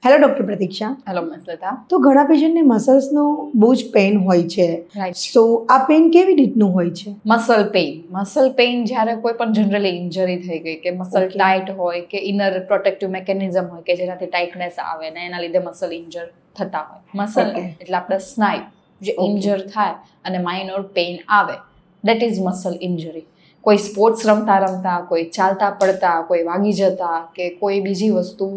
Hello doctor પ્રતીક્ષા. Hello મસલતા. તો ઘણા પેશન્ટને મસલ્સનો બહુ જ પેઇન હોય છે, તો આ પેઇન કેવી રીતનું હોય છે? મસલ પેઇન જ્યારે કોઈ પણ જનરલી ઇન્જરી થઈ ગઈ કે મસલ ટાઈટ હોય કે ઇનર પ્રોટેક્ટિવ મેકેનિઝમ હોય કે જેનાથી ટાઇટનેસ આવે ને એના લીધે મસલ ઇન્જર થતા હોય. મસલ એટલે આપણે સ્નાયુ જે ઇન્જર થાય અને માઇનોર પેઇન આવે, દેટ ઇઝ મસલ ઇન્જરી. કોઈ સ્પોર્ટ્સ રમતા રમતા, કોઈ ચાલતા પડતા, કોઈ વાગી જતા કે કોઈ બીજી વસ્તુ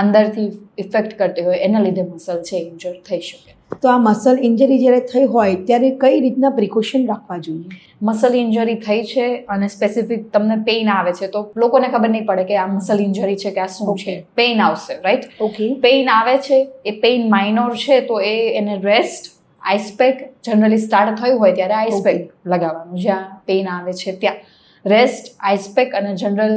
અંદરથી ઇફેક્ટ કરતી હોય એના લીધે મસલ છે ઇન્જર થઈ શકે. તો આ મસલ ઇન્જરી જ્યારે થઈ હોય ત્યારે કઈ રીતના પ્રિકોશન રાખવા જોઈએ? મસલ ઇન્જરી થઈ છે અને સ્પેસિફિક તમને પેઇન આવે છે તો લોકોને ખબર નહીં પડે કે આ મસલ ઇન્જરી છે કે આ શું છે. પેઇન આવશે, રાઈટ? ઓકે. પેઇન આવે છે, એ પેઇન માઇનોર છે તો એને rest, ice pack generally start થયું હોય ત્યારે આઈસ પેક લગાવવાનું જ્યાં પેઇન આવે છે ત્યાં. રેસ્ટ, આઈસ પેક અને જનરલ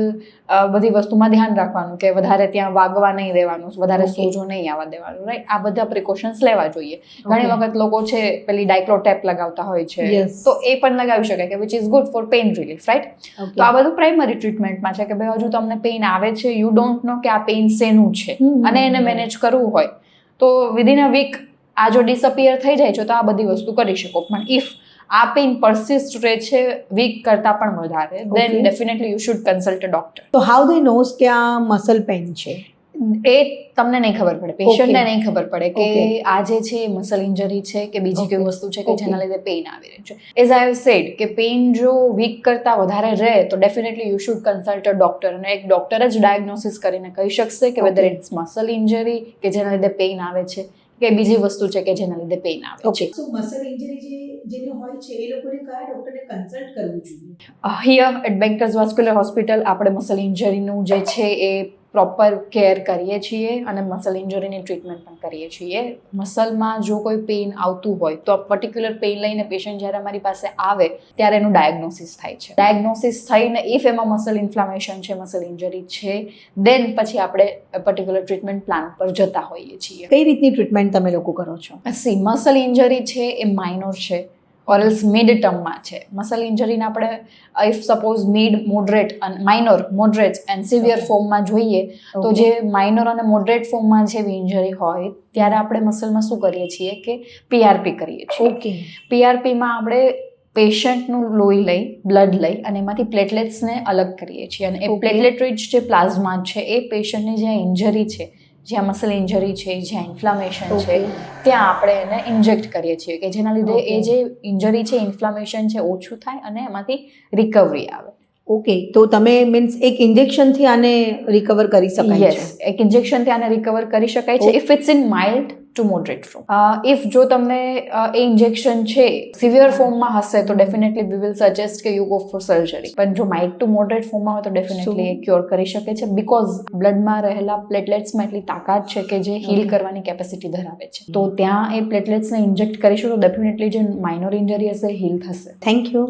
બધી વસ્તુમાં ધ્યાન રાખવાનું કે વધારે ત્યાં વાગવા નહીં દેવાનું, વધારે સોજો નહીં આવવા દેવાનું, રાઈટ? આ બધા પ્રિકોશન્સ લેવા જોઈએ. ઘણી વખત લોકો છે પેલી ડાયક્લોટેપ લગાવતા હોય છે, તો એ પણ લગાવી શકાય કે which is good for pain relief, right? તો આ બધું પ્રાઇમરી ટ્રીટમેન્ટમાં છે કે ભાઈ હજુ તમને પેઇન આવે છે, યુ ડોન્ટ નો કે આ પેઇન શેનું છે અને એને મેનેજ કરવું હોય તો વિધિન અ વીક આ જો ડિસઅપિયર થઈ જાય છે તો આ બધી વસ્તુ કરી શકો. પણ ઇફ આ પેઇન પરસિસ્ટ રહે છે વીક કરતાં પણ વધારે, then definitely you should consult a doctor. તો હાઉ દે નોઝ કે આ મસલ પેઇન છે? એ તમને નહીં ખબર પડે, પેશન્ટને નહીં ખબર પડે કે આ જે છે મસલ ઇન્જરી છે કે બીજી કોઈ વસ્તુ છે કે જેના લીધે પેઇન આવી રહી છે. એઝ આઈ હેવ સેડ કે પેઇન જો વીક કરતાં વધારે રહે તો definitely you should consult a doctor, અને એક ડોક્ટર જ ડાયગ્નોસિસ કરીને કહી શકશે કે વેધર ઇટ્સ મસલ ઇન્જરી કે જેના લીધે પેઇન આવે છે કે બીજી વસ્તુ છે કે જેના લીધે પેઇન આવે છે. સો મસલ ઇન્જરી જેને હોય છે એ લોકોને કયા ડોક્ટરને કન્સલ્ટ કરવું જોઈએ? Here at Bankers Vascular Hospital આપણે મસલ ઇન્જરીનું જે છે એ પ્રોપર કેર કરીએ છીએ અને મસલ ઇન્જરીની ટ્રીટમેન્ટ પણ કરીએ છીએ. મસલમાં જો કોઈ પેઇન આવતું હોય તો પર્ટિક્યુલર પેઇન લઈને પેશન્ટ જ્યારે અમારી પાસે આવે ત્યારે એનું ડાયગ્નોસિસ થાય છે. ડાયગ્નોસિસ થઈને ઇફ એમાં મસલ ઇન્ફ્લામેશન છે, મસલ ઇન્જરી છે, દેન પછી આપણે પર્ટિક્યુલર ટ્રીટમેન્ટ પ્લાન પર જતા હોઈએ છીએ. કઈ રીતની ટ્રીટમેન્ટ તમે લોકો કરો છો? મસલ ઇન્જરી છે એ માઇનોર છે ઓર એલ્સ મિડ ટર્મમાં છે. મસલ ઇન્જરીને આપણે ઇફ સપોઝ મિડ, મોડરેટ અને માઇનોર, મોડરેટ એન્ડ સિવિયર ફોર્મમાં જોઈએ તો જે માઇનોર અને મોડરેટ ફોર્મમાં જેવી ઇન્જરી હોય ત્યારે આપણે મસલમાં શું કરીએ છીએ કે પીઆરપી કરીએ છીએ. ઓકે. પીઆરપીમાં આપણે પેશન્ટનું લોહી લઈ, બ્લડ લઈ અને એમાંથી પ્લેટલેટ્સને અલગ કરીએ છીએ અને એ પ્લેટલેટ રિચ જે પ્લાઝમા છે એ પેશન્ટની જ્યાં ઇન્જરી છે, જ્યાં મસલ ઇન્જરી છે, જ્યાં ઇન્ફ્લામેશન છે ત્યાં આપણે એને ઇન્જેક્ટ કરીએ છીએ કે જેના લીધે એ જે ઇન્જરી છે, ઇન્ફ્લામેશન છે ઓછું થાય અને એમાંથી રિકવરી આવે. ઓકે. તો તમે મીન્સ એક ઇન્જેક્શનથી આને રિકવર કરી શકાય છે? યસ, એક ઇન્જેક્શનથી આને રિકવર કરી શકાય છે if it's in mild to moderate form. If જો તમને એ ઇન્જેક્શન છે સિવિયર ફોર્મમાં હશે તો ડેફિનેટલી વી વિલ સજેસ્ટ કે યુ ગો ફોર સર્જરી. પણ જો માઇલ્ડ ટુ મોડરેટ ફોર્મમાં હોય તો ડેફિનેટલી એ ક્યોર કરી શકે છે બીકોઝ બ્લડમાં રહેલા પ્લેટલેટ્સમાં એટલી તાકાત છે કે જે હીલ કરવાની કેપેસિટી ધરાવે છે. તો ત્યાં એ પ્લેટલેટ્સને ઇન્જેક્ટ કરીશું તો ડેફિનેટલી જે માઇનોર ઇન્જરી હશે હીલ થશે. Thank you.